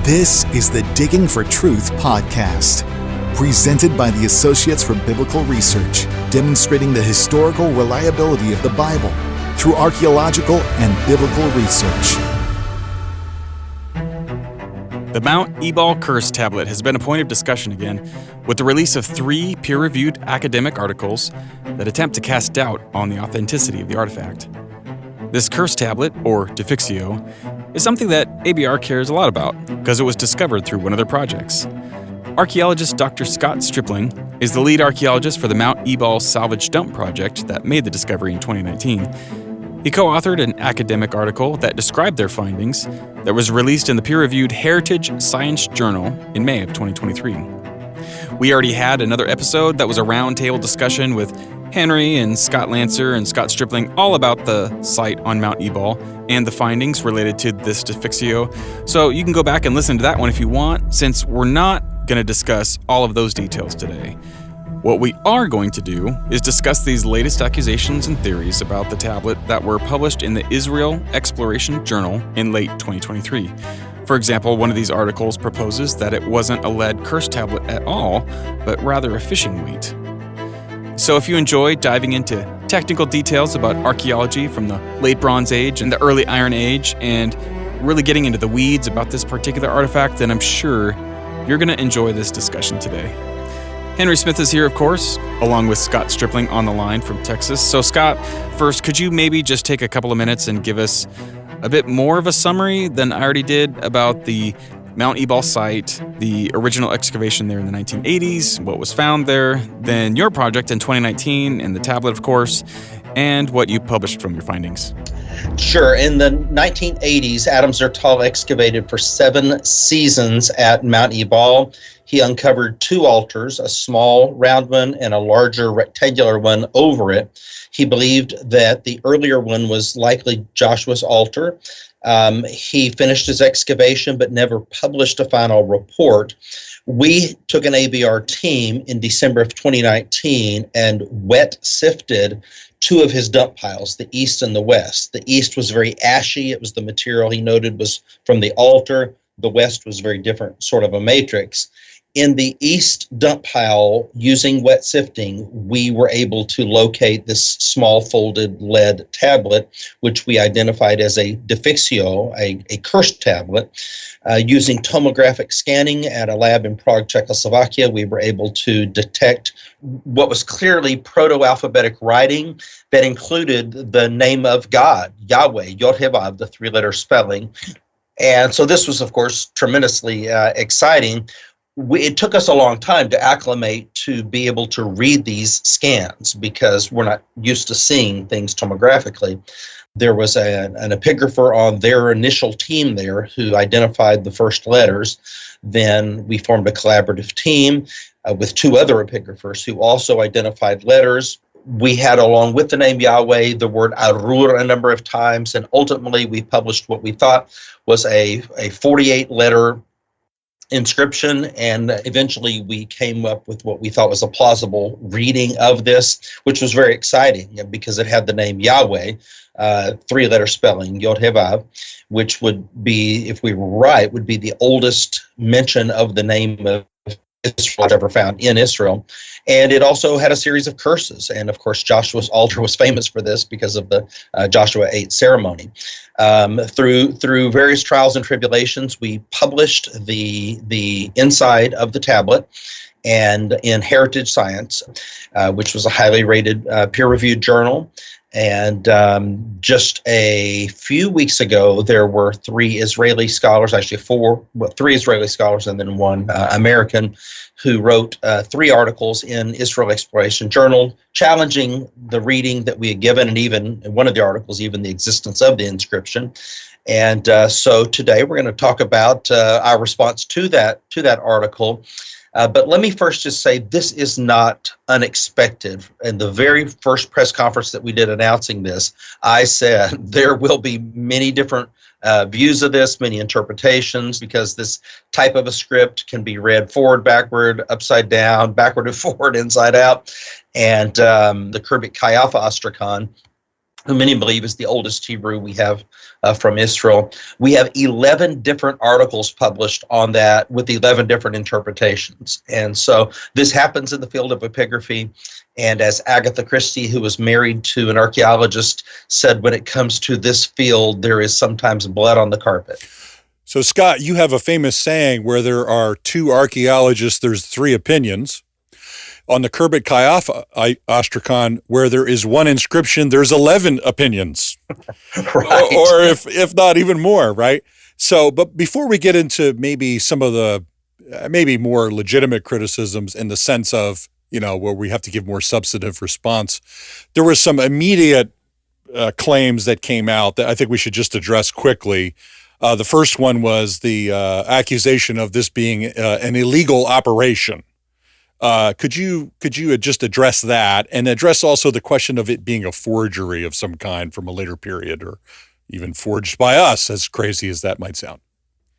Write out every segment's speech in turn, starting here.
This is the Digging for Truth podcast, presented by the Associates for Biblical Research, demonstrating the historical reliability of the Bible through archaeological and biblical research. The Mount Ebal Curse Tablet has been a point of discussion again, with the release of 3 peer-reviewed academic articles that attempt to cast doubt on the authenticity of the artifact. This curse tablet, or defixio, is something that ABR cares a lot about because it was discovered through one of their projects. Archaeologist Dr. Scott Stripling is the lead archaeologist for the Mount Ebal Salvage Dump project that made the discovery in 2019. He co-authored an academic article that described their findings that was released in the peer-reviewed Heritage Science Journal in May of 2023. We already had another episode that was a roundtable discussion with Henry and Scott Lancer and Scott Stripling all about the site on Mount Ebal and the findings related to this defixio. So you can go back and listen to that one if you want, since we're not going to discuss all of those details today. What we are going to do is discuss these latest accusations and theories about the tablet that were published in the Israel Exploration Journal in late 2023. For example, one of these articles proposes that it wasn't a lead curse tablet at all, but rather a fishing weight. So if you enjoy diving into technical details about archaeology from the late Bronze Age and the early Iron Age and really getting into the weeds about this particular artifact, then I'm sure you're going to enjoy this discussion today. Henry Smith is here, of course, along with Scott Stripling on the line from Texas. So Scott, first, could you maybe just take a couple of minutes and give us a bit more of a summary than I already did about the Mount Ebal site, the original excavation there in the 1980s, what was found there, then your project in 2019 and the tablet, of course, and what you published from your findings? Sure. In the 1980s, Adam Zertal excavated for 7 seasons at Mount Ebal. He uncovered 2 altars, a small round one and a larger rectangular one over it. He believed that the earlier one was likely Joshua's altar. He finished his excavation but never published a final report. We took an ABR team in December of 2019 and wet sifted 2 of his dump piles, the east and the west. The east was very ashy. It was the material he noted was from the altar. The west was very different, sort of a matrix. In the east dump pile, using wet sifting, we were able to locate this small folded lead tablet, which we identified as a defixio, a cursed tablet. Using tomographic scanning at a lab in Prague, Czechoslovakia, we were able to detect what was clearly proto-alphabetic writing that included the name of God, Yahweh, Yod-Heh-Vav, the 3-letter spelling. And so this was, of course, tremendously exciting. It took us a long time to acclimate to be able to read these scans because we're not used to seeing things tomographically. There was an epigrapher on their initial team there who identified the first letters. Then we formed a collaborative team with 2 other epigraphers who also identified letters. We had, along with the name Yahweh, the word Arur a number of times, and ultimately we published what we thought was a 48-letter inscription, and eventually we came up with what we thought was a plausible reading of this, which was very exciting because it had the name Yahweh, 3-letter spelling, Yod-Heh-Vav, which would be, if we were right, would be the oldest mention of the name of Israel ever found in Israel. And it also had a series of curses. And of course, Joshua's altar was famous for this because of the Joshua 8 ceremony. Through various trials and tribulations, we published the inside of the tablet and in Heritage Science, which was a highly rated peer-reviewed journal. And just a few weeks ago, there were 3 Israeli scholars, actually 3 Israeli scholars and then 1 American, who wrote 3 articles in Israel Exploration Journal, challenging the reading that we had given, and even in one of the articles, even the existence of the inscription. And so today we're going to talk about our response to that article. But let me first just say this is not unexpected. In the very first press conference that we did announcing this, I said there will be many different views of this, many interpretations, because this type of a script can be read forward, backward, upside down, backward and forward, inside out. And the Khirbet Kayafa Ostrakhan who many believe is the oldest Hebrew we have from Israel. We have 11 different articles published on that with 11 different interpretations. And so this happens in the field of epigraphy. And as Agatha Christie, who was married to an archaeologist, said, when it comes to this field, there is sometimes blood on the carpet. So, Scott, you have a famous saying where there are two archaeologists, there's three opinions. On the Khirbet Qeiyafa ostracon, where there is one inscription, there's 11 opinions. Right. Or if not even more, right? So, but before we get into maybe some of the maybe more legitimate criticisms in the sense of, where we have to give more substantive response, there were some immediate claims that came out that I think we should just address quickly. The first one was the accusation of this being an illegal operation. Could you just address that and address also the question of it being a forgery of some kind from a later period, or even forged by us, as crazy as that might sound?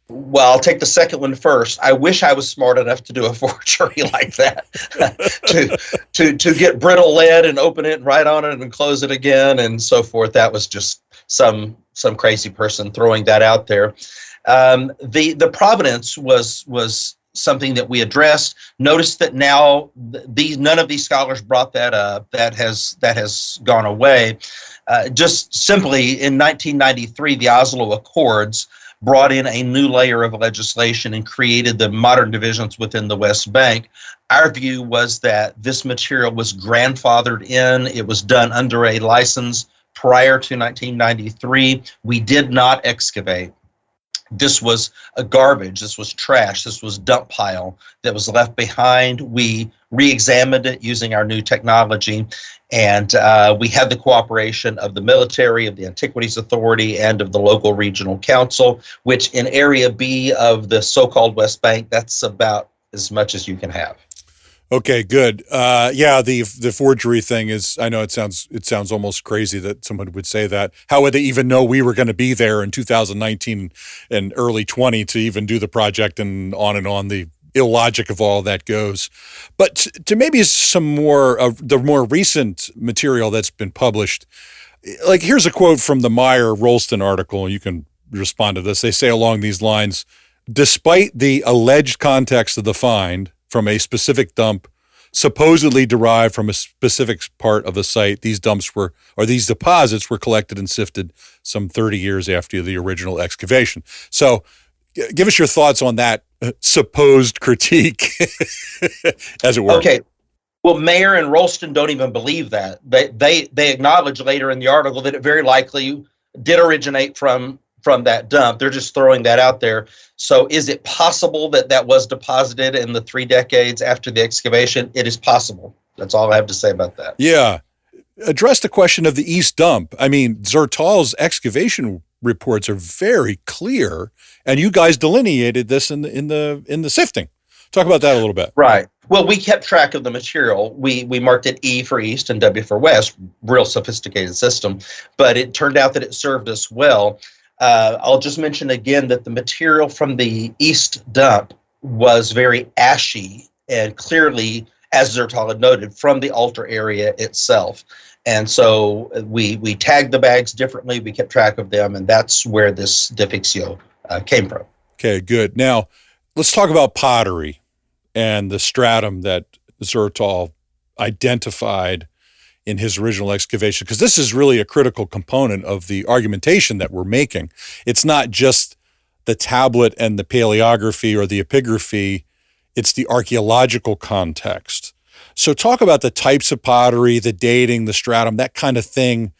Well, I'll take the second one first. I wish I was smart enough to do a forgery like that, to get brittle lead and open it and write on it and close it again and so forth. That was just some crazy person throwing that out there. The provenance was something that we addressed. Notice that now none of these scholars brought that up. That has gone away. Just simply in 1993, the Oslo Accords brought in a new layer of legislation and created the modern divisions within the West Bank. Our view was that this material was grandfathered in. It was done under a license prior to 1993. We did not excavate. This was a garbage, this was trash, this was dump pile that was left behind. We re-examined it using our new technology, and we had the cooperation of the military, of the Antiquities Authority, and of the local regional council, which in Area B of the so-called West Bank, that's about as much as you can have. Okay, good. The forgery thing is, I know it sounds almost crazy that someone would say that. How would they even know we were going to be there in 2019 and early 20 to even do the project, and on the illogic of all that goes. But to maybe some more of the more recent material that's been published, like here's a quote from the Meyer-Rolston article. You can respond to this. They say along these lines, despite the alleged context of the find from a specific dump supposedly derived from a specific part of the site, these deposits were collected and sifted some 30 years after the original excavation. So give us your thoughts on that supposed critique, as it were. Okay. Well, Mayer and Rolston don't even believe that. They acknowledge later in the article that it very likely did originate from that dump. They're just throwing that out there. So is it possible that was deposited in the 3 decades after the excavation? It is possible. That's all I have to say about that. Yeah. Address the question of the East Dump. I mean, Zertal's excavation reports are very clear, and you guys delineated this in the sifting. Talk about that a little bit. Right. Well, we kept track of the material. We marked it E for East and W for West, real sophisticated system, but it turned out that it served us well. I'll just mention again that the material from the East Dump was very ashy and clearly, as Zertal had noted, from the altar area itself. And so we tagged the bags differently, we kept track of them, and that's where this defixio came from. Okay, good. Now, let's talk about pottery and the stratum that Zertal identified in his original excavation, because this is really a critical component of the argumentation that we're making. It's not just the tablet and the paleography or the epigraphy, it's the archaeological context. So talk about the types of pottery, the dating, the stratum, that kind of thing,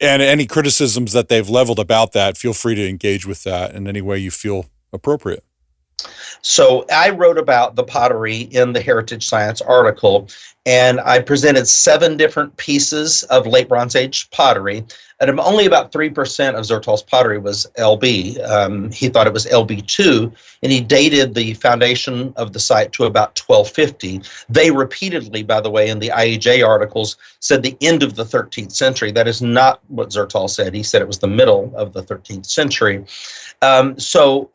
and any criticisms that they've leveled about that. Feel free to engage with that in any way you feel appropriate. So I wrote about the pottery in the Heritage Science article, and I presented 7 different pieces of late Bronze Age pottery, and only about 3% of Zertal's pottery was LB. He thought it was LB2, and he dated the foundation of the site to about 1250. They repeatedly, by the way, in the IEJ articles, said the end of the 13th century. That is not what Zertal said. He said it was the middle of the 13th century. So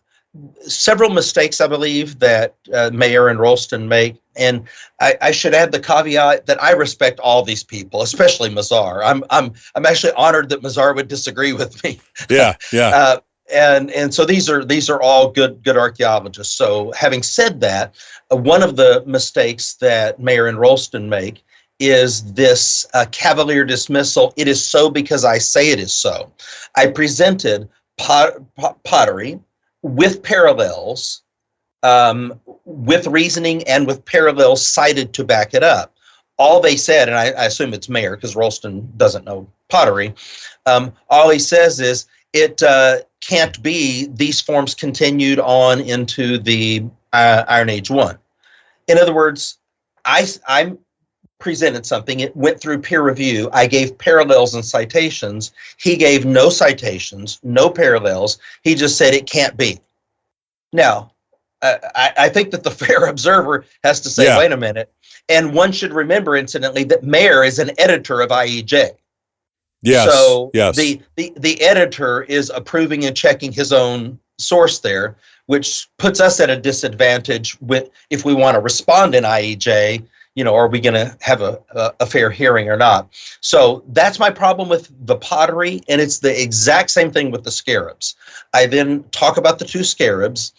several mistakes, I believe, that Mayer and Rolston make. And I should add the caveat that I respect all these people, especially Mazar. I'm actually honored that Mazar would disagree with me. Yeah, yeah. And so these are all good archaeologists. So having said that, one of the mistakes that Mayer and Rolston make is this cavalier dismissal. It is so because I say it is so. I presented pottery with parallels, with reasoning and with parallels cited to back it up. All they said, and I assume it's Mayer because Rolston doesn't know pottery, all he says is it can't be these forms continued on into the Iron Age 1. In other words, I presented something, it went through peer review, I gave parallels and citations, he gave no citations, no parallels, he just said it can't be. Now, I think that the fair observer has to say, wait a minute, and one should remember, incidentally, that Mayer is an editor of IEJ. Yes, so yes. The editor is approving and checking his own source there, which puts us at a disadvantage if we want to respond in IEJ. Are we going to have a fair hearing or not? So that's my problem with the pottery, and it's the exact same thing with the scarabs. I then talk about the two scarabs,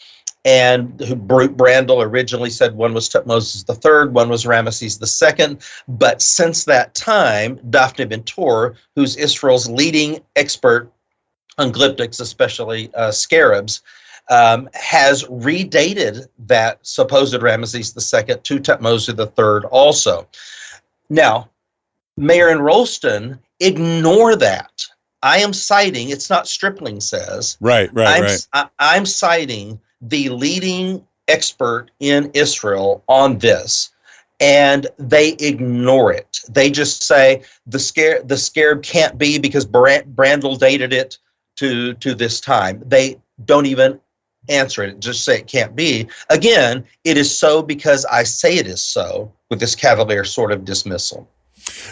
and Brandel originally said one was Tutmosis III, one was Ramesses II, but since that time, Daphne Bentor, who's Israel's leading expert on glyptics, especially scarabs, has redated that supposed Ramesses II to Tutmosis III also. Now, Mayer and Rolston ignore that. I am citing, it's not Stripling says. Right. I'm citing the leading expert in Israel on this, and they ignore it. They just say the scarab can't be because Brandel dated it to this time. They don't even answer it, just say it can't be. Again, it is so because I say it is so, with this cavalier sort of dismissal.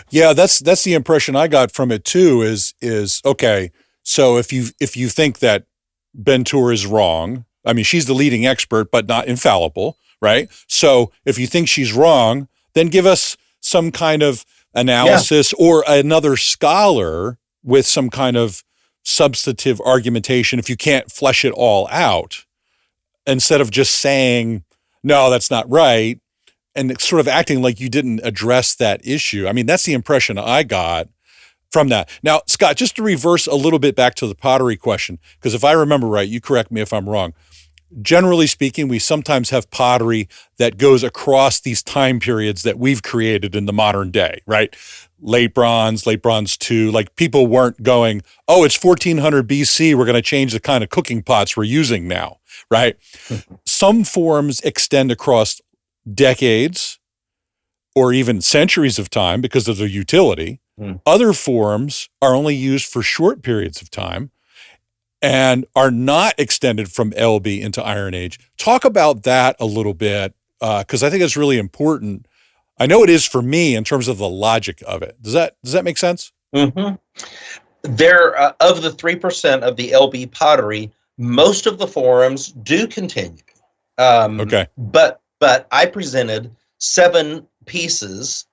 Yeah, that's the impression I got from it too, is okay, so if you think that Bentor is wrong, I mean, she's the leading expert, but not infallible, right? So if you think she's wrong, then give us some kind of analysis or another scholar with some kind of substantive argumentation if you can't flesh it all out, instead of just saying, no, that's not right, and sort of acting like you didn't address that issue. I mean, that's the impression I got from that. Now, Scott, just to reverse a little bit back to the pottery question, because if I remember right, you correct me if I'm wrong, generally speaking, we sometimes have pottery that goes across these time periods that we've created in the modern day, right? Late Bronze II, like people weren't going, oh, it's 1400 BC, we're going to change the kind of cooking pots we're using now, right? Some forms extend across decades or even centuries of time because of their utility. Other forms are only used for short periods of time and are not extended from LB into Iron Age. Talk about that a little bit, because I think it's really important. I know it is for me in terms of the logic of it. Does that make sense? Mm-hmm. There, of the 3% of the LB pottery, most of the forms do continue. Okay. But I presented 7 pieces.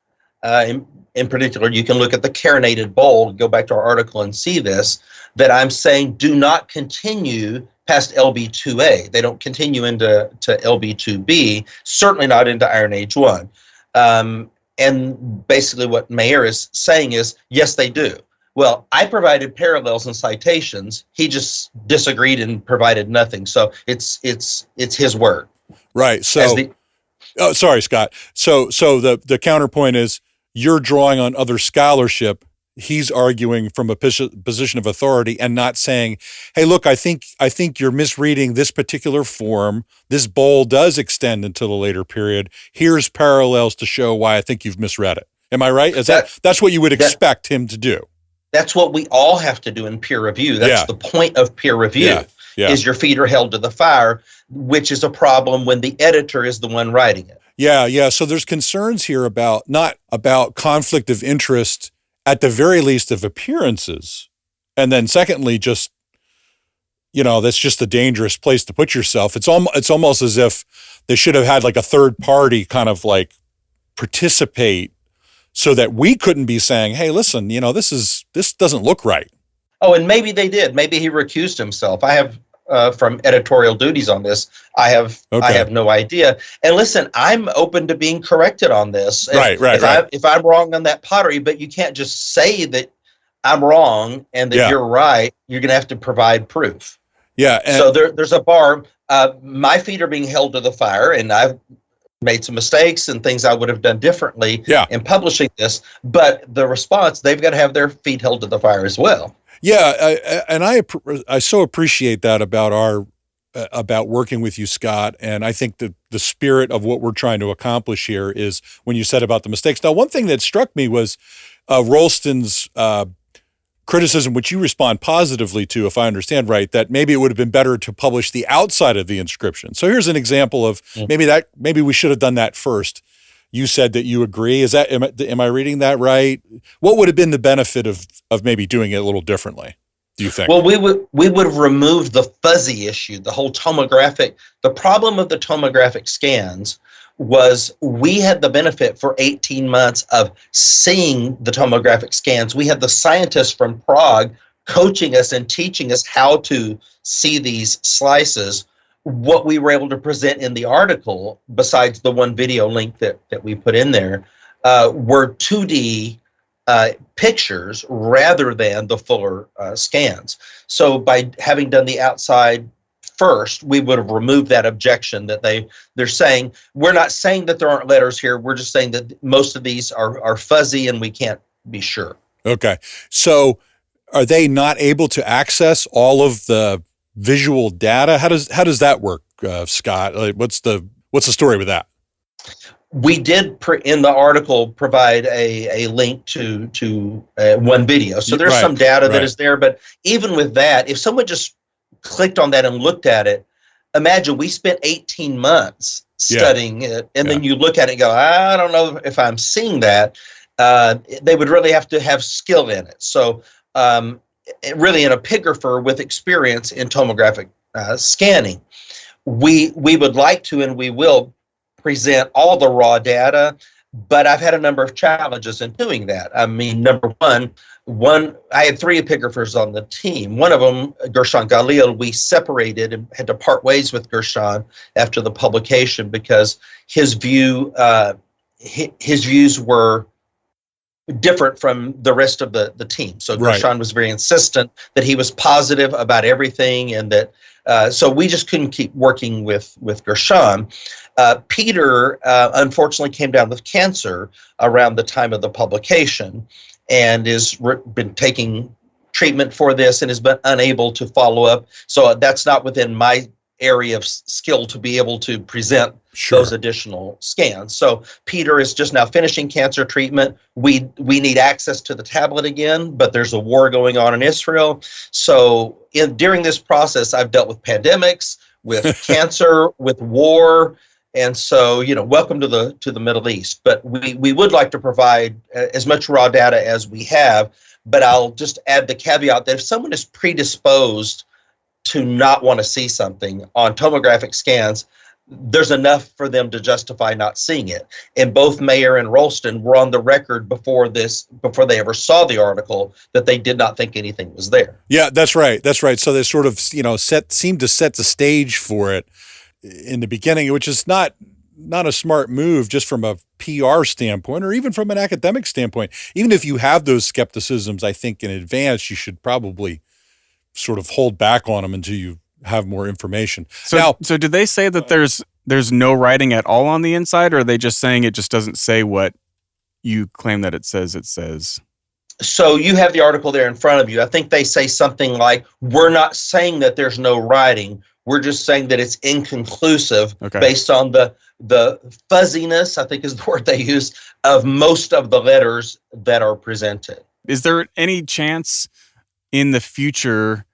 In particular, you can look at the carinated bowl, go back to our article and see this, that I'm saying do not continue past LB2A. They don't continue into LB2B, certainly not into Iron Age 1. And basically what Mayer is saying is, yes, they do. Well, I provided parallels and citations. He just disagreed and provided nothing. So it's his word. Right. So, sorry, Scott. So the counterpoint is you're drawing on other scholarship. He's arguing from a position of authority and not saying, hey, look, I think you're misreading this particular form. This bowl does extend into the later period. Here's parallels to show why I think you've misread it. Am I right? That's what you would expect him to do. That's what we all have to do in peer review. That's the point of peer review, is your feet are held to the fire, which is a problem when the editor is the one writing it. Yeah. So there's concerns here not about conflict of interest, at the very least of appearances. And then secondly, just that's just a dangerous place to put yourself. It's almost as if they should have had like a third party kind of like participate so that we couldn't be saying, hey, listen, this doesn't look right. Oh, and maybe they did. Maybe he recused himself. I have from editorial duties on this. I have no idea. And listen, I'm open to being corrected on this. Right. If I'm wrong on that pottery, but you can't just say that I'm wrong and that you're right. You're going to have to provide proof. Yeah. So there's a bar. My feet are being held to the fire, and I've made some mistakes and things I would have done differently in publishing this. But the response, they've got to have their feet held to the fire as well. Yeah, and I so appreciate that about working with you, Scott. And I think that the spirit of what we're trying to accomplish here is when you said about the mistakes. Now, one thing that struck me was Rolston's criticism, which you respond positively to, if I understand right, that maybe it would have been better to publish the outside of the inscription. So here's an example of maybe we should have done that first. You said that you agree. Am I reading that right? What would have been the benefit of maybe doing it a little differently, do you think? Well, we would have removed the fuzzy issue, the whole tomographic. The problem of the tomographic scans was we had the benefit for 18 months of seeing the tomographic scans. We had the scientists from Prague coaching us and teaching us how to see these slices. What we were able to present in the article, besides the one video link that we put in there, were 2D pictures rather than the fuller scans. So by having done the outside first, we would have removed that objection that they're saying. We're not saying that there aren't letters here. We're just saying that most of these are fuzzy and we can't be sure. Okay. So are they not able to access all of the visual data? How does that work, Scott? Like, what's the story with that? We did in the article provide a link to one video, so there's some data that is there. But even with that, if someone just clicked on that and looked at it, imagine we spent 18 months studying it, and then you look at it and go, I don't know if I'm seeing that. They would really have to have skill in it. So. Really an epigrapher with experience in tomographic scanning. We would like to and we will present all the raw data, but I've had a number of challenges in doing that. I mean, number one, I had 3 epigraphers on the team. One of them, Gershon Galil, we separated and had to part ways with Gershon after the publication because his views were different from the rest of the team. So Gershon was very insistent that he was positive about everything, and that so we just couldn't keep working with Gershon. Peter unfortunately came down with cancer around the time of the publication, and has been taking treatment for this and has been unable to follow up. So that's not within my area of skill to be able to present those additional scans. So Peter is just now finishing cancer treatment. We need access to the tablet again, but there's a war going on in Israel. So during this process, I've dealt with pandemics, with cancer, with war. And so, welcome to the Middle East. But we would like to provide as much raw data as we have. But I'll just add the caveat that if someone is predisposed to not want to see something on tomographic scans, there's enough for them to justify not seeing it. And both Mayer and Rolston were on the record before they ever saw the article that they did not think anything was there. Yeah, that's right. So they sort of, seemed to set the stage for it in the beginning, which is not a smart move just from a PR standpoint or even from an academic standpoint. Even if you have those skepticisms, I think in advance, you should probably sort of hold back on them until you have more information. So did they say that there's no writing at all on the inside, or are they just saying it just doesn't say what you claim that it says? So you have the article there in front of you. I think they say something like, we're not saying that there's no writing. We're just saying that it's inconclusive based on the fuzziness, I think is the word they use, of most of the letters that are presented. Is there any chance in the future,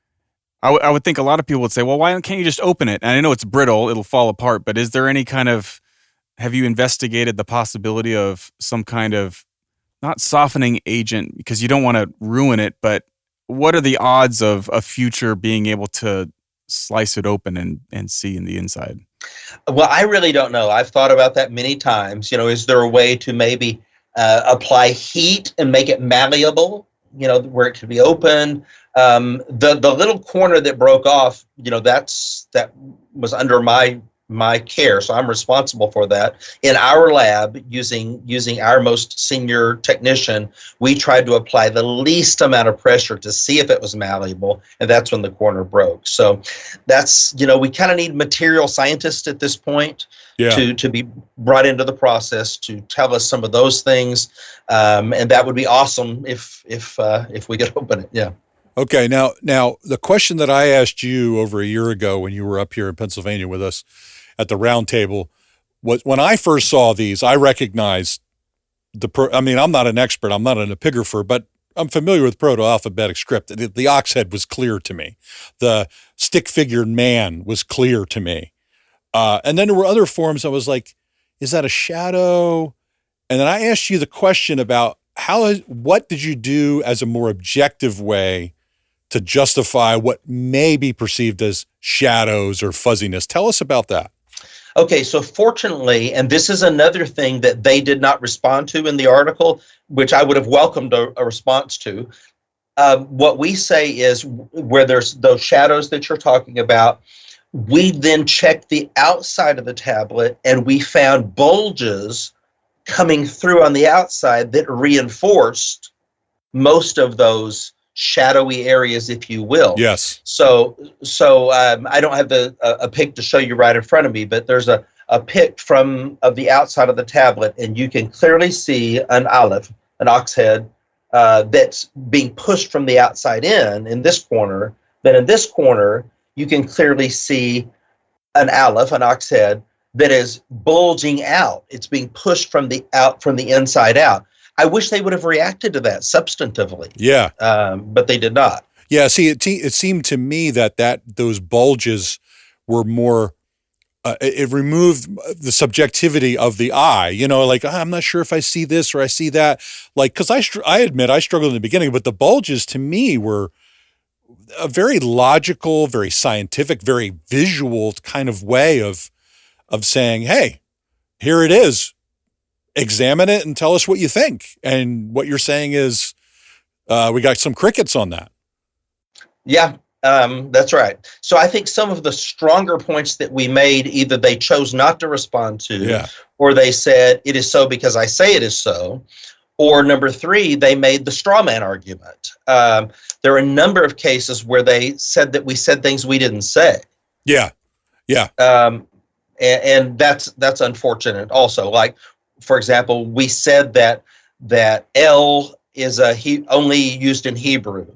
I would think a lot of people would say, well, why can't you just open it? And I know it's brittle, it'll fall apart, but is there any kind of, have you investigated the possibility of some kind of, not softening agent, because you don't want to ruin it, but what are the odds of a future being able to slice it open and see in the inside? Well, I really don't know. I've thought about that many times. Is there a way to maybe apply heat and make it malleable, where it could be open? The little corner that broke off, that was under my care, so I'm responsible for that. In our lab, using our most senior technician, we tried to apply the least amount of pressure to see if it was malleable, and that's when the corner broke. So that's, we kind of need material scientists at this point to be brought into the process to tell us some of those things, and that would be awesome if we could open it. Yeah. Okay, now the question that I asked you over a year ago when you were up here in Pennsylvania with us at the round table was, when I first saw these, I recognized I'm not an expert, I'm not an epigrapher, but I'm familiar with proto-alphabetic script. The ox head was clear to me. The stick-figured man was clear to me. And then there were other forms I was like, is that a shadow? And then I asked you the question about what did you do as a more objective way to justify what may be perceived as shadows or fuzziness? Tell us about that. Okay, so fortunately, and this is another thing that they did not respond to in the article, which I would have welcomed a response to. What we say is, where there's those shadows that you're talking about, we then checked the outside of the tablet and we found bulges coming through on the outside that reinforced most of those shadowy areas, if you will. Yes. So I don't have a pic to show you right in front of me, but there's a pic of the outside of the tablet, and you can clearly see an aleph, an ox head, that's being pushed from the outside in this corner. Then in this corner, you can clearly see an aleph, an ox head, that is bulging out. It's being pushed from the inside out. I wish they would have reacted to that substantively. Yeah. But they did not. Yeah. See, it seemed to me that those bulges were more, it removed the subjectivity of the eye, like, I'm not sure if I see this or I see that. Like, cause I admit I struggled in the beginning, but the bulges to me were a very logical, very scientific, very visual kind of way of saying, hey, here it is. Examine it and tell us what you think. And what you're saying is, we got some crickets on that. Yeah, that's right. So I think some of the stronger points that we made, either they chose not to respond to, or they said it is so because I say it is so, or number three, they made the straw man argument. There are a number of cases where they said that we said things we didn't say. Yeah. And that's unfortunate also. Like, for example, we said that El is only used in Hebrew,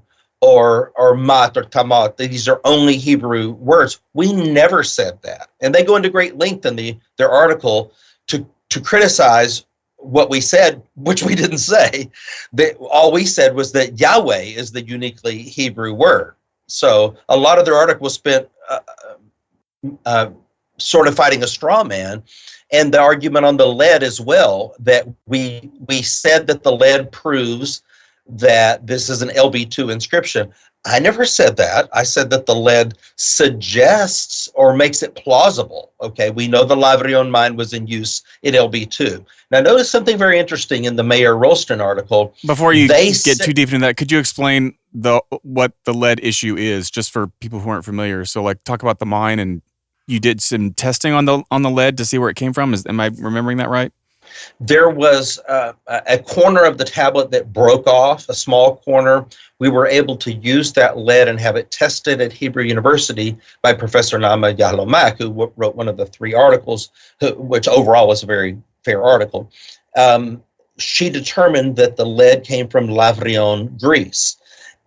or mat or tamat. These are only Hebrew words. We never said that, and they go into great length in their article to criticize what we said, which we didn't say. All we said was that Yahweh is the uniquely Hebrew word. So a lot of their article was spent sort of fighting a straw man. And the argument on the lead as well, that we said that the lead proves that this is an LB2 inscription. I never said that. I said that the lead suggests or makes it plausible. Okay, we know the Lavrion mine was in use in LB2. Now, notice something very interesting in the Mayer Rolston article. Before you get too deep into that, could you explain what the lead issue is, just for people who aren't familiar? So, like, talk about the mine, and you did some testing on the lead to see where it came from. Am I remembering that right? There was a corner of the tablet that broke off, a small corner. We were able to use that lead and have it tested at Hebrew University by Professor Nama Yahlomak, who wrote one of the 3 articles, which overall was a very fair article. She determined that the lead came from Lavrion, Greece,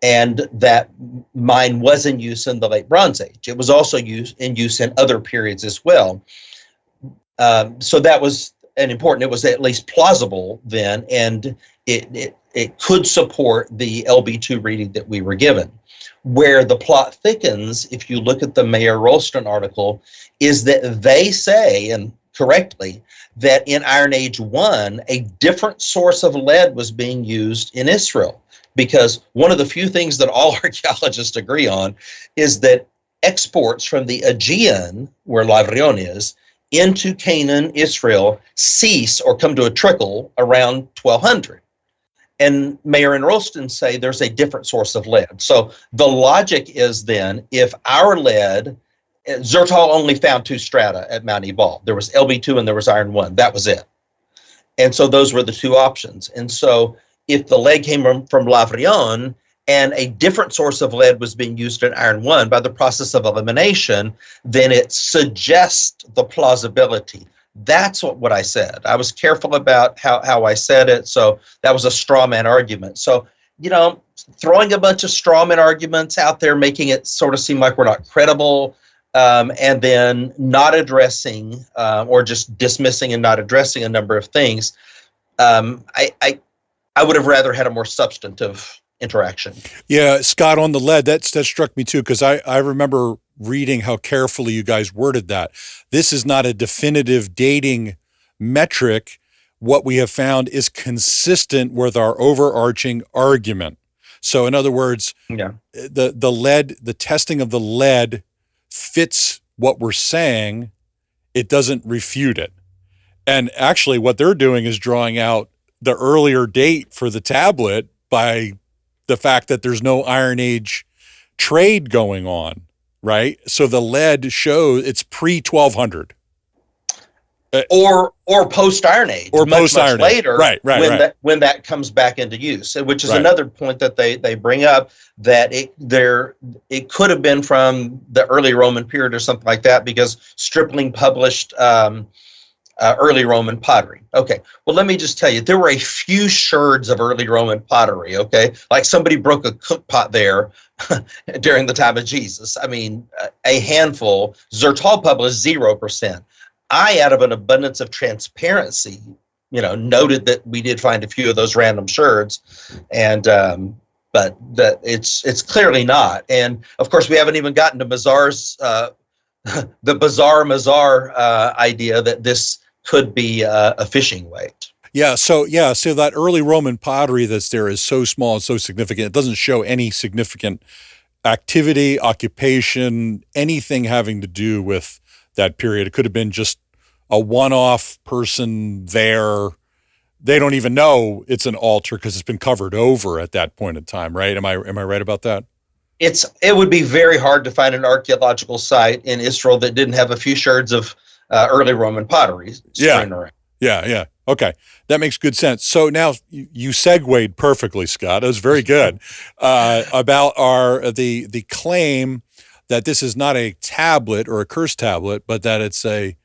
and that mine was in use in the Late Bronze Age. It was also in use in other periods as well. So that was important. It was at least plausible then, and it could support the LB2 reading that we were given. Where the plot thickens, if you look at the Mayer Rolston article, is that they say, and correctly, that in Iron Age 1, a different source of lead was being used in Israel. Because one of the few things that all archaeologists agree on is that exports from the Aegean, where Lavrion is, into Canaan, Israel, cease or come to a trickle around 1200. And Mayer and Rolston say there's a different source of lead. So the logic is then, if our lead, Zertal only found 2 strata at Mount Ebal. There was LB2 and there was iron 1. That was it. And so those were the 2 options. And so if the lead came from Lavrion and a different source of lead was being used in iron 1 by the process of elimination, then it suggests the plausibility. That's what I said. I was careful about how I said it. So that was a straw man argument. So, throwing a bunch of straw man arguments out there, making it sort of seem like we're not credible, and then not addressing or just dismissing and not addressing a number of things. I would have rather had a more substantive interaction. Yeah, Scott, on the lead, that struck me too, because I remember reading how carefully you guys worded that. This is not a definitive dating metric. What we have found is consistent with our overarching argument. So in other words, the lead, the testing of the lead fits what we're saying. It doesn't refute it. And actually what they're doing is drawing out the earlier date for the tablet by the fact that there's no Iron Age trade going on, right? So the lead shows it's pre-1200. Or post Iron Age, or much Iron later, right. When that comes back into use, which is Right. another point that they bring up, that it could have been from the early Roman period or something like that, because Stripling published early Roman pottery. Okay, well, let me just tell you, there were a few sherds of early Roman pottery. Okay, like somebody broke a cook pot there during the time of Jesus. I mean, a handful. Zertal published 0%. I, out of an abundance of transparency, noted that we did find a few of those random sherds, and but that it's clearly not. And of course, we haven't even gotten to Mazar's the bizarre Mazar idea that this could be a fishing weight. So that early Roman pottery that's there is so small and so significant. It doesn't show any significant activity, occupation, anything having to do with that period. It could have been just a one-off person there. They don't even know it's an altar because it's been covered over at that point in time, right? Am I right about that? It would be very hard to find an archaeological site in Israel that didn't have a few sherds of early Roman pottery strewn around. Yeah. Okay. That makes good sense. So now you segued perfectly, Scott. It was very good about the claim that this is not a tablet or a curse tablet, but that it's a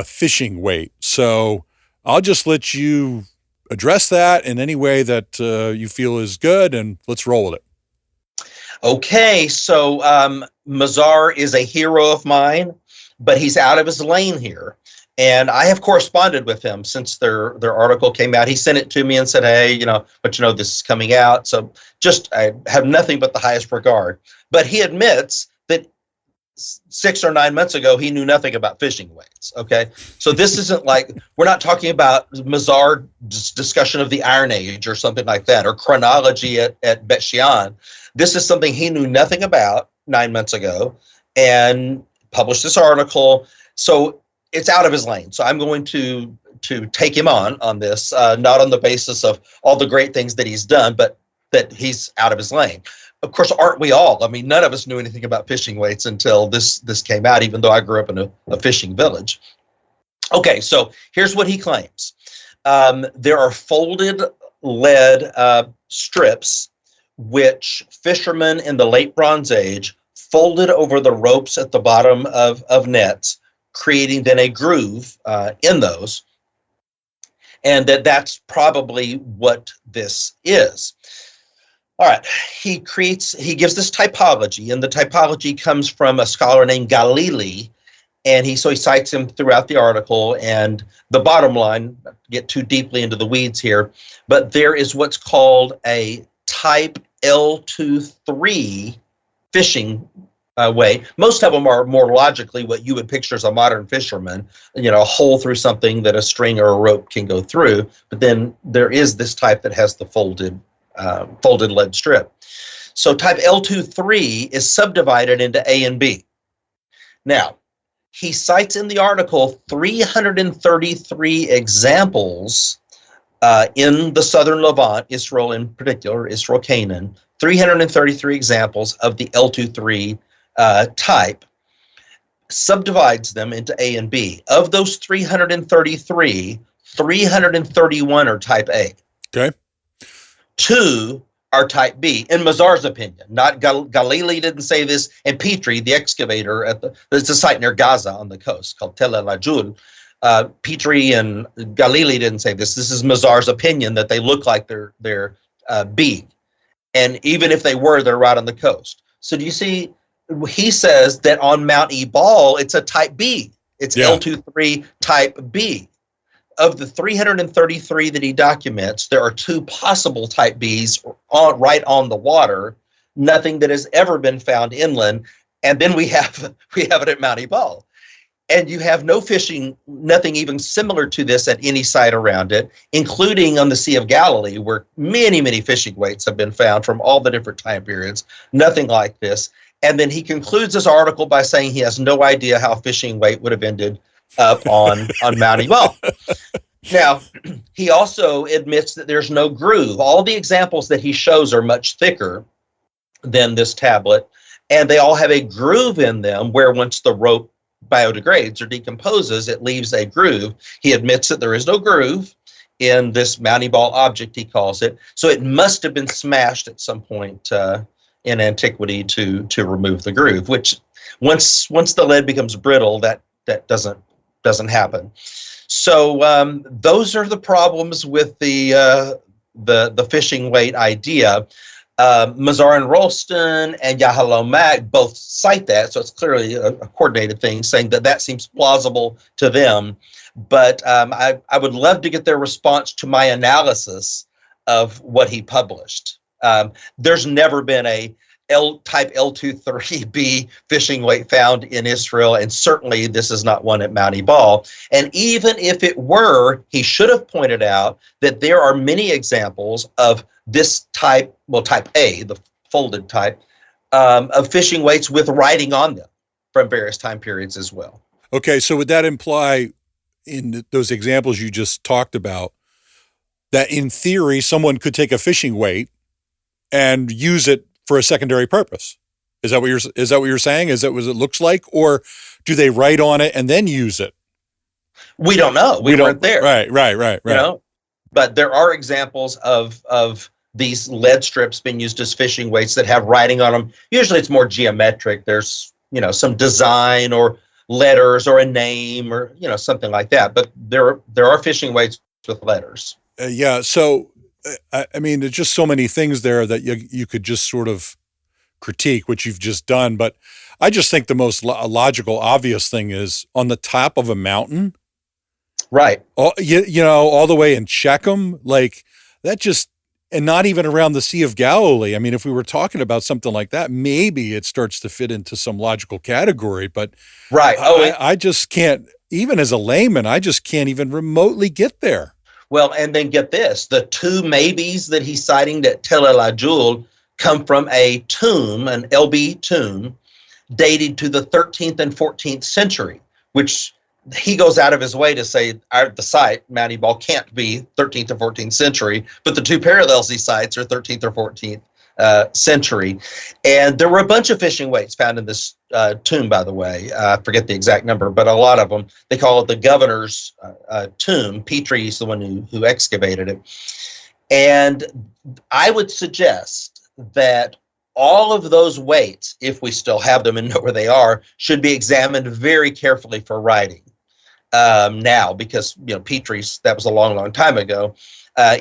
fishing weight. So I'll just let you address that in any way that you feel is good, and let's roll with it. Okay, so Mazar is a hero of mine, but he's out of his lane here. And I have corresponded with him since their article came out. He sent it to me and said, hey, this is coming out. So I have nothing but the highest regard. But he admits that 6 or 9 months ago, he knew nothing about fishing weights. Okay. So this isn't like, we're not talking about Mazar's discussion of the Iron Age or something like that, or chronology at Bet Shean. This is something he knew nothing about 9 months ago and published this article. So it's out of his lane. So I'm going to take him on this, not on the basis of all the great things that he's done, but that he's out of his lane. Of course, aren't we all? I mean, none of us knew anything about fishing weights until this came out, even though I grew up in a fishing village. Okay, so here's what he claims. There are folded lead strips which fishermen in the late Bronze Age folded over the ropes at the bottom of nets, creating then a groove in those, and that's probably what this is. All right, he gives this typology, and the typology comes from a scholar named Galili, and he cites him throughout the article. And the bottom line, not to get too deeply into the weeds here, but there is what's called a type L23 fishing way. Most of them are more logically what you would picture as a modern fisherman, a hole through something that a string or a rope can go through. But then there is this type that has the folded lead strip. So type L23 is subdivided into A and B. Now, he cites in the article 333 examples in the southern Levant, Israel in particular, Israel, Canaan, 333 examples of the L23 type, subdivides them into A and B. Of those 333, 331 are type A. Okay. 2 are type B, in Mazar's opinion. Not Galili didn't say this, and Petrie, the excavator there's a site near Gaza on the coast called Tel El Ajul. Petrie and Galili didn't say this. This is Mazar's opinion that they look like they're B, and even if they were, they're right on the coast. So do you see? He says that on Mount Ebal, it's a type B. It's L23 type B. Of the 333 that he documents, there are 2 possible type Bs right on the water, nothing that has ever been found inland. And then we have it at Mount Ebal. And you have no fishing, nothing even similar to this at any site around it, including on the Sea of Galilee, where many, many fishing weights have been found from all the different time periods. Nothing like this. And then he concludes his article by saying he has no idea how fishing weight would have ended up on Mount Ebal. Now, he also admits that there's no groove. All the examples that he shows are much thicker than this tablet, and they all have a groove in them where once the rope biodegrades or decomposes, it leaves a groove. He admits that there is no groove in this Mount Ebal object, he calls it, so it must have been smashed at some point in antiquity to remove the groove, which once the lead becomes brittle, that doesn't happen. So those are the problems with the fishing weight idea. Mazar and Rolston and Yahalomak both cite that, so it's clearly a coordinated thing, saying that seems plausible to them. But I would love to get their response to my analysis of what he published. There's never been a type L23B fishing weight found in Israel, and certainly this is not one at Mount Ebal. And even if it were, he should have pointed out that there are many examples of this type, type A, the folded type, of fishing weights with writing on them from various time periods as well. Okay, so would that imply, in those examples you just talked about, that in theory someone could take a fishing weight and use it for a secondary purpose? Is that what you're saying? Is that what it looks like, or do they write on it and then use it? We don't know. We weren't there. Right. You know? But there are examples of these lead strips being used as fishing weights that have writing on them. Usually it's more geometric. There's some design or letters or a name or something like that. But there are fishing weights with letters. So I mean, there's just so many things there that you could just sort of critique, which you've just done. But I just think the most logical, obvious thing is on the top of a mountain, right? All the way in Shechem, like that just, and not even around the Sea of Galilee. I mean, if we were talking about something like that, maybe it starts to fit into some logical category. But right, I just can't, even as a layman, I just can't even remotely get there. Well, and then get this, the 2 maybes that he's citing at Tel El Ajul come from a tomb, an LB tomb, dated to the 13th and 14th century, which he goes out of his way to say the site, Mount Ebal, can't be 13th or 14th century, but the 2 parallels he cites are 13th or 14th century. And there were a bunch of fishing weights found in this tomb, by the way. I forget the exact number, but a lot of them. They call it the governor's tomb. Petrie's the one who excavated it. And I would suggest that all of those weights, if we still have them and know where they are, should be examined very carefully for writing now, because Petrie's, that was a long, long time ago.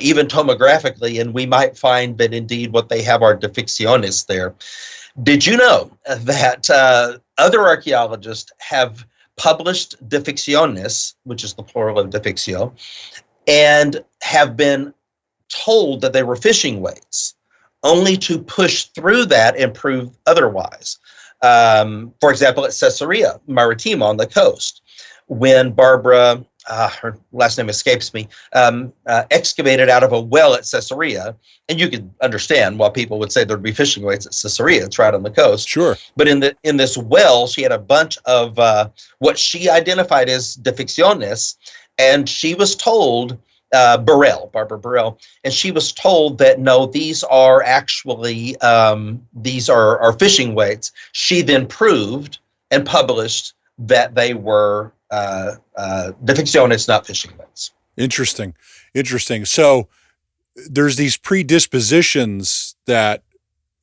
Even tomographically, and we might find that indeed what they have are defecciones there. Did you know that other archaeologists have published defecciones, which is the plural of defeccio, and have been told that they were fishing weights, only to push through that and prove otherwise? For example, at Caesarea Maritima on the coast, when Barbara her last name escapes me, excavated out of a well at Caesarea. And you could understand why people would say there'd be fishing weights at Caesarea. It's right on the coast. Sure. But in this well, she had a bunch of what she identified as deficciones, and she was told, Barbara Burrell, and she was told that no, these are actually these are fishing weights. She then proved and published that they were deficciones, not fishing weights. Interesting. So there's these predispositions that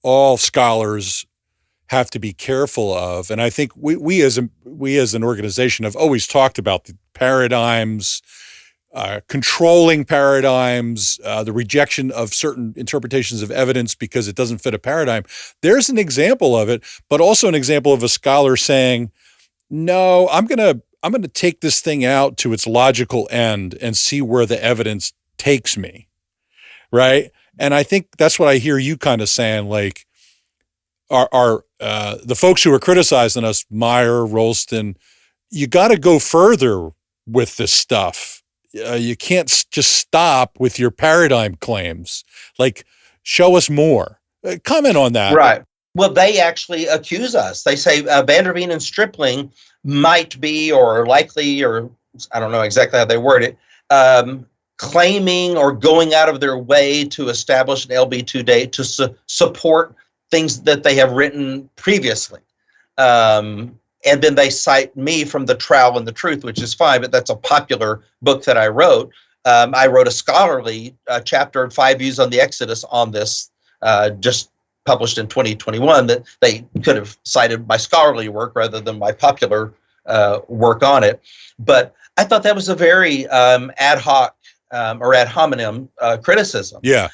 all scholars have to be careful of, and I think we as an organization have always talked about the paradigms, controlling paradigms, the rejection of certain interpretations of evidence because it doesn't fit a paradigm. There's an example of it, but also an example of a scholar saying, no, I'm going to take this thing out to its logical end and see where the evidence takes me. Right. And I think that's what I hear you kind of saying, like, are the folks who are criticizing us, Meyer, Rolston, you got to go further with this stuff. You can't just stop with your paradigm claims. Like, show us more. Comment on that. Right. Well, they actually accuse us. They say Vanderveen and Stripling might be, or likely, or I don't know exactly how they word it, claiming or going out of their way to establish an LB2 date to support things that they have written previously. And then they cite me from The Trowel and the Truth, which is fine, but that's a popular book that I wrote. I wrote a scholarly chapter, 5 Views on the Exodus, on this, just published in 2021, that they could have cited my scholarly work rather than my popular work on it. But I thought that was a very ad hoc or ad hominem criticism. Yeah.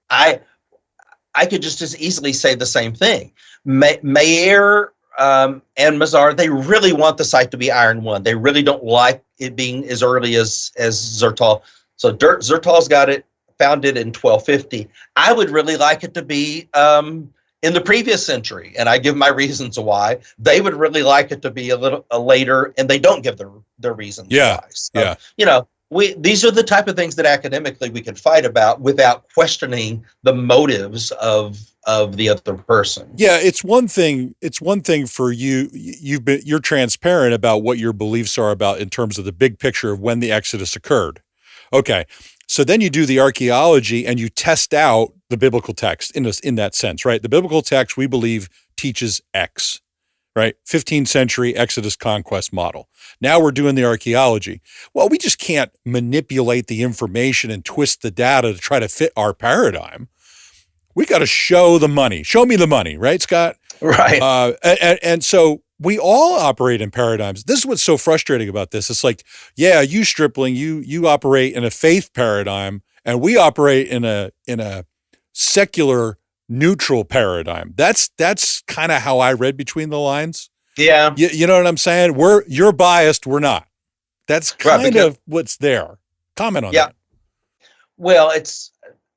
I could just as easily say the same thing. Meyer and Mazar, they really want the site to be Iron One. They really don't like it being as early as Zertal. So Zertal's got it, founded in 1250. I would really like it to be in the previous century, and I give my reasons why. They would really like it to be a little later, and they don't give their reasons why. So, you know, these are the type of things that academically we can fight about without questioning the motives of the other person. Yeah, it's one thing for you. You're transparent about what your beliefs are about in terms of the big picture of when the Exodus occurred. Okay. So then you do the archaeology and you test out the biblical text in that sense, right? The biblical text, we believe, teaches X, right? 15th century Exodus conquest model. Now we're doing the archaeology. Well, we just can't manipulate the information and twist the data to try to fit our paradigm. We got to show the money. Show me the money, right, Scott? Right. And so we all operate in paradigms. This is what's so frustrating about this. It's like, yeah, you Stripling, you operate in a faith paradigm, and we operate in a secular neutral paradigm. That's kind of how I read between the lines. Yeah. You know what I'm saying? You're biased, we're not. That's kind of what's there. Comment on that. Well,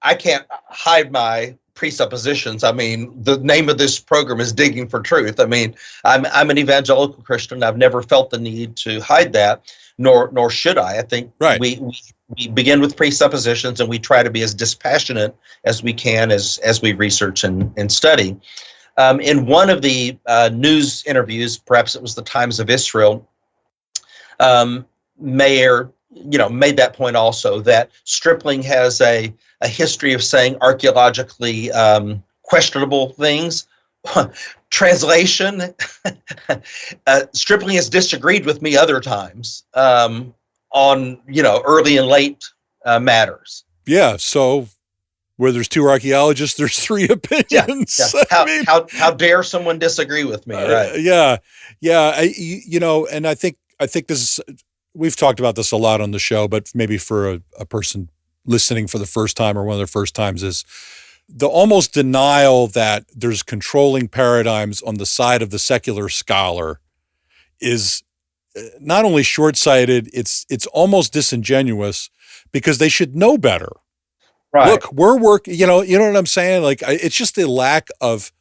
I can't hide my presuppositions. I mean, the name of this program is Digging for Truth. I mean, I'm an evangelical Christian. I've never felt the need to hide that, nor should I. I think we begin with presuppositions, and we try to be as dispassionate as we can as we research and study. In one of the news interviews, perhaps it was the Times of Israel, Mayer, made that point also, that Stripling has a history of saying archaeologically questionable things. Translation, Stripling has disagreed with me other times on, early and late matters. Yeah, so where there's two archaeologists, there's three opinions. Yeah. How dare someone disagree with me, right? Yeah. And I think this is, we've talked about this a lot on the show, but maybe for a person listening for the first time or one of their first times, is the almost denial that there's controlling paradigms on the side of the secular scholar is not only short-sighted, it's almost disingenuous, because they should know better. Right. Look, we're working, you know what I'm saying? Like, it's just a lack of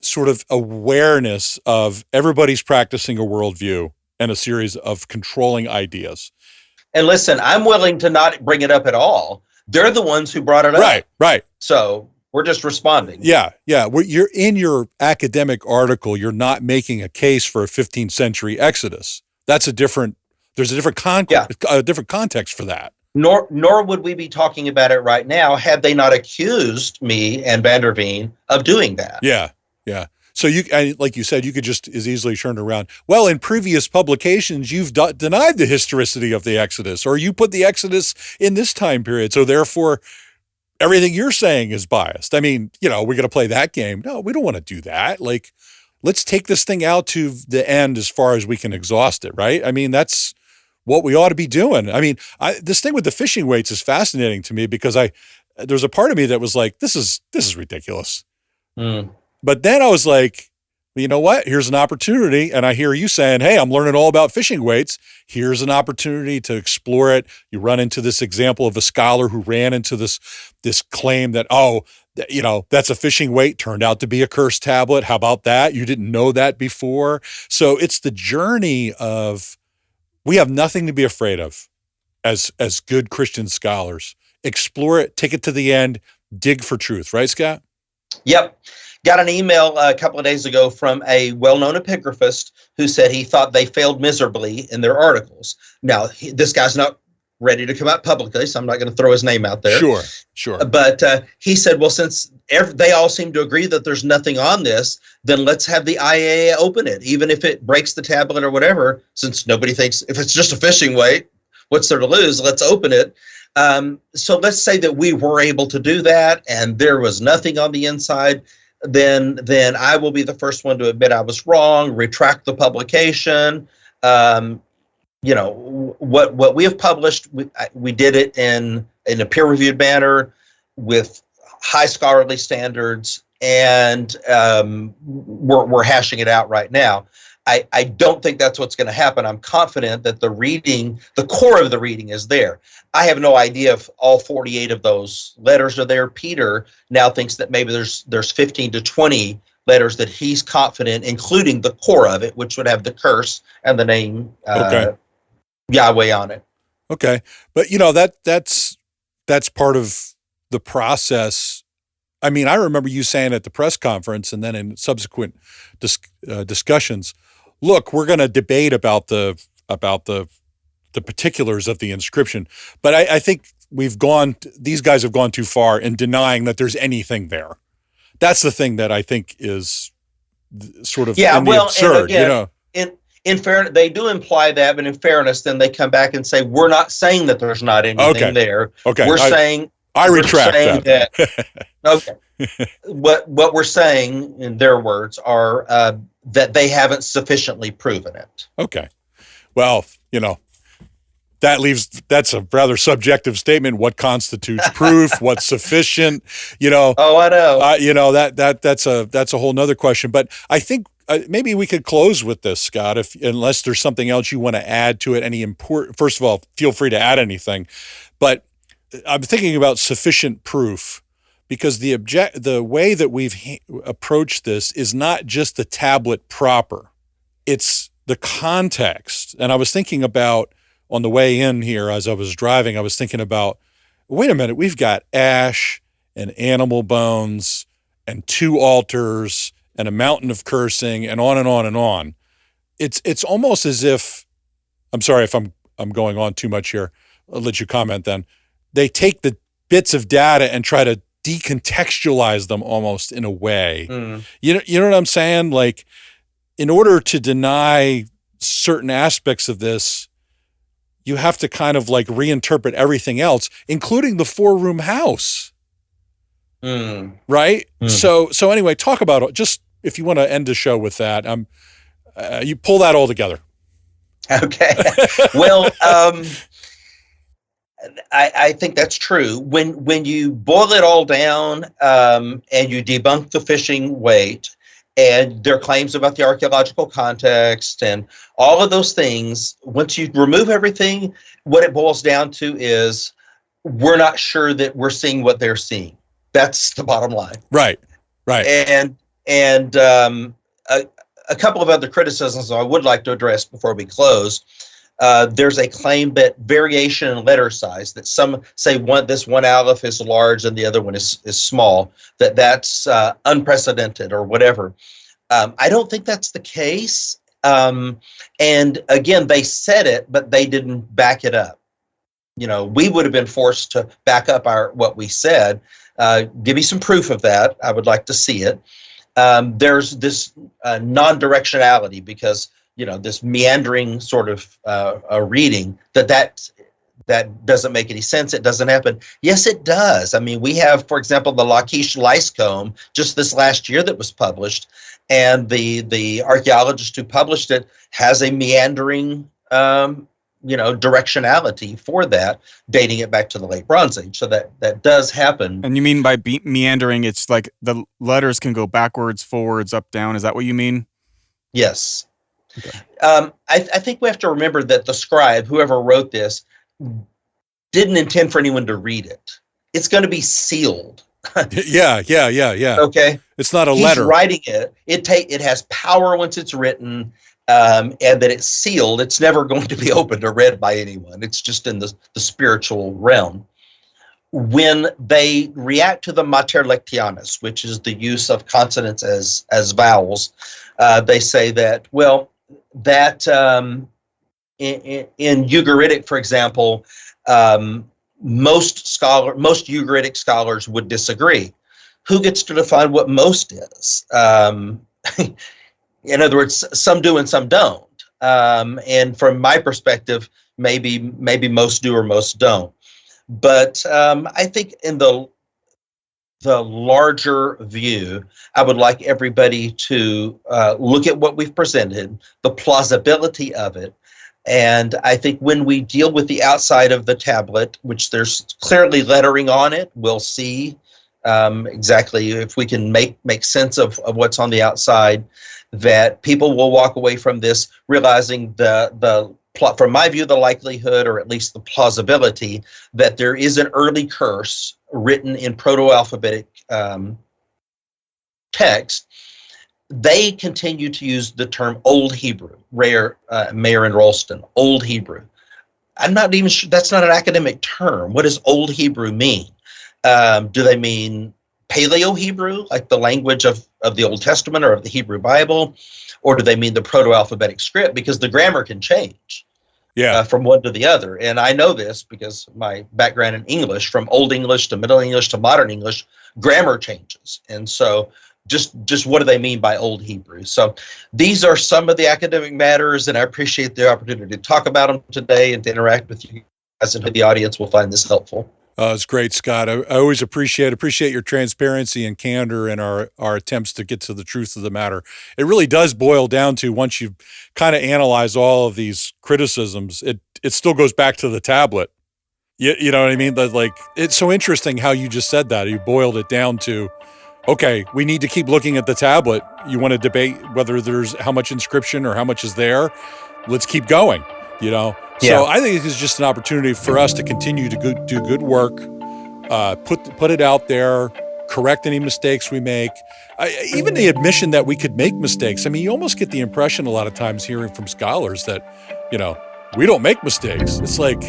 sort of awareness of everybody's practicing a worldview. and a series of controlling ideas. And listen, I'm willing to not bring it up at all. They're the ones who brought it up. Right. So we're just responding. Yeah. You're in your academic article, you're not making a case for a 15th century Exodus. There's a different context for that. Nor would we be talking about it right now had they not accused me and Van der Veen of doing that. Yeah. So like you said, you could just as easily turn around. Well, in previous publications, you've denied the historicity of the Exodus, or you put the Exodus in this time period. So therefore, everything you're saying is biased. I mean, we're going to play that game. No, we don't want to do that. Like, let's take this thing out to the end as far as we can exhaust it, right? I mean, that's what we ought to be doing. I mean, this thing with the fishing weights is fascinating to me because there's a part of me that was like, this is ridiculous. But then I was like, well, you know what? Here's an opportunity. And I hear you saying, hey, I'm learning all about fishing weights. Here's an opportunity to explore it. You run into this example of a scholar who ran into this claim that, that's a fishing weight, turned out to be a curse tablet. How about that? You didn't know that before. So it's the journey of, we have nothing to be afraid of as good Christian scholars. Explore it, take it to the end, dig for truth. Right, Scott? Yep. Got an email a couple of days ago from a well-known epigraphist who said he thought they failed miserably in their articles. Now, this guy's not ready to come out publicly, so I'm not going to throw his name out there. Sure. But he said, well, since they all seem to agree that there's nothing on this, then let's have the IAA open it, even if it breaks the tablet or whatever, since nobody thinks, if it's just a fishing weight, what's there to lose? Let's open it. So let's say that we were able to do that and there was nothing on the inside. Then I will be the first one to admit I was wrong, retract the publication. What we have published, we did it in a peer-reviewed manner with high scholarly standards, and we're hashing it out right now. I don't think that's what's going to happen. I'm confident that the core of the reading is there. I have no idea if all 48 of those letters are there. Peter now thinks that maybe there's 15 to 20 letters that he's confident, including the core of it, which would have the curse and the name Yahweh on it. Okay. But that's part of the process. I mean, I remember you saying at the press conference and then in subsequent discussions, look, we're going to debate about the particulars of the inscription, but I think these guys have gone too far in denying that there's anything there. That's the thing that I think is sort of absurd. Again, in fairness, they do imply that, but in fairness, then they come back and say, we're not saying that there's not anything there. Okay. We're saying that. Okay. What we're saying, in their words, are that they haven't sufficiently proven it. Okay. Well, that's a rather subjective statement. What constitutes proof? What's sufficient? Oh, I know. That's a whole nother question. But I think maybe we could close with this, Scott, unless there's something else you want to add to it. First of all, feel free to add anything. But I'm thinking about sufficient proof, because the way that we've approached this is not just the tablet proper. It's the context. And I was thinking about, on the way in here as I was driving, I was thinking about, wait a minute, we've got ash and animal bones and 2 altars and a mountain of cursing and on and on and on. It's almost as if, I'm sorry if I'm going on too much here. I'll let you comment then. They take the bits of data and try to decontextualize them almost in a way. You know what I'm saying? Like, in order to deny certain aspects of this, you have to kind of like reinterpret everything else, including the 4-room house. Right? So anyway, talk about, just if you want to end the show with that, you pull that all together. Okay. Well, I think that's true. When you boil it all down and you debunk the fishing weight and their claims about the archaeological context and all of those things, once you remove everything, what it boils down to is we're not sure that we're seeing what they're seeing. That's the bottom line. Right. And a couple of other criticisms I would like to address before we close. There's a claim that variation in letter size, that some say this one aleph is large and the other one is small, that's unprecedented or whatever. I don't think that's the case. And again, they said it, but they didn't back it up. We would have been forced to back up what we said. Give me some proof of that. I would like to see it. There's this non-directionality because, this meandering sort of reading that doesn't make any sense. It doesn't happen. Yes, it does. I mean, we have, for example, the Lachish Lyscombe just this last year that was published, and the archaeologist who published it has a meandering directionality for that, dating it back to the late Bronze Age. So that does happen. And you mean by meandering, it's like the letters can go backwards, forwards, up, down. Is that what you mean? Yes. Okay. I think we have to remember that the scribe, whoever wrote this, didn't intend for anyone to read it. It's going to be sealed. Yeah. Okay. It's not a He's letter. Writing it. It has power once it's written. And that it's sealed. It's never going to be opened or read by anyone. It's just in the spiritual realm. When they react to the mater lectionis, which is the use of consonants as vowels, they say that, in Ugaritic, for example, most Ugaritic scholars would disagree. Who gets to define what most is? In other words, some do and some don't. And from my perspective, maybe most do or most don't. But I think in the larger view, I would like everybody to look at what we've presented, the plausibility of it. And I think when we deal with the outside of the tablet, which there's clearly lettering on it, we'll see exactly if we can make sense of what's on the outside, that people will walk away from this realizing from my view, the likelihood, or at least the plausibility, that there is an early curse written in proto-alphabetic text. They continue to use the term Old Hebrew, Mayer and Rolston, Old Hebrew. I'm not even sure, that's not an academic term. What does Old Hebrew mean? Do they mean Paleo-Hebrew, like the language of the Old Testament or of the Hebrew Bible? Or do they mean the proto-alphabetic script? Because the grammar can change from one to the other. And I know this because my background in English, from Old English to Middle English to Modern English, grammar changes. And so just what do they mean by Old Hebrew? So these are some of the academic matters, and I appreciate the opportunity to talk about them today and to interact with you guys, and the audience will find this helpful. It's great, Scott. I always appreciate your transparency and candor in our attempts to get to the truth of the matter. It really does boil down to, once you kind of analyze all of these criticisms, it still goes back to the tablet. You know what I mean? Like, it's so interesting how you just said that. You boiled it down to, okay, we need to keep looking at the tablet. You want to debate whether there's how much inscription or how much is there? Let's keep going, Yeah. So I think it's just an opportunity for us to continue to do good work, put it out there, correct any mistakes we make. Even the admission that we could make mistakes. I mean, you almost get the impression a lot of times hearing from scholars that, we don't make mistakes. It's like,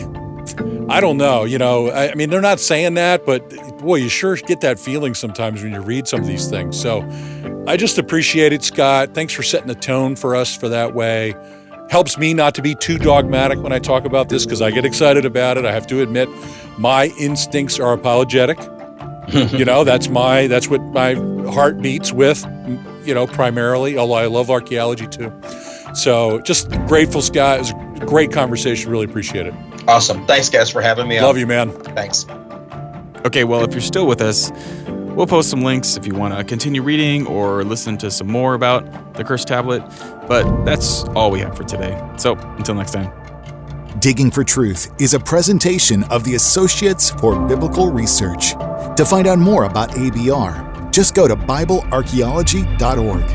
I don't know, I mean, they're not saying that, but boy, you sure get that feeling sometimes when you read some of these things. So I just appreciate it, Scott. Thanks for setting the tone for us for that way. Helps me not to be too dogmatic when I talk about this, because I get excited about it. I have to admit, my instincts are apologetic. That's what my heart beats with, primarily, although I love archaeology too. So just grateful, Scott. It was a great conversation. Really appreciate it. Awesome. Thanks, guys, for having me on. Love you, man. Thanks. Okay, well, if you're still with us, we'll post some links if you want to continue reading or listen to some more about the Cursed Tablet. But that's all we have for today. So until next time. Digging for Truth is a presentation of the Associates for Biblical Research. To find out more about ABR, just go to BibleArchaeology.org.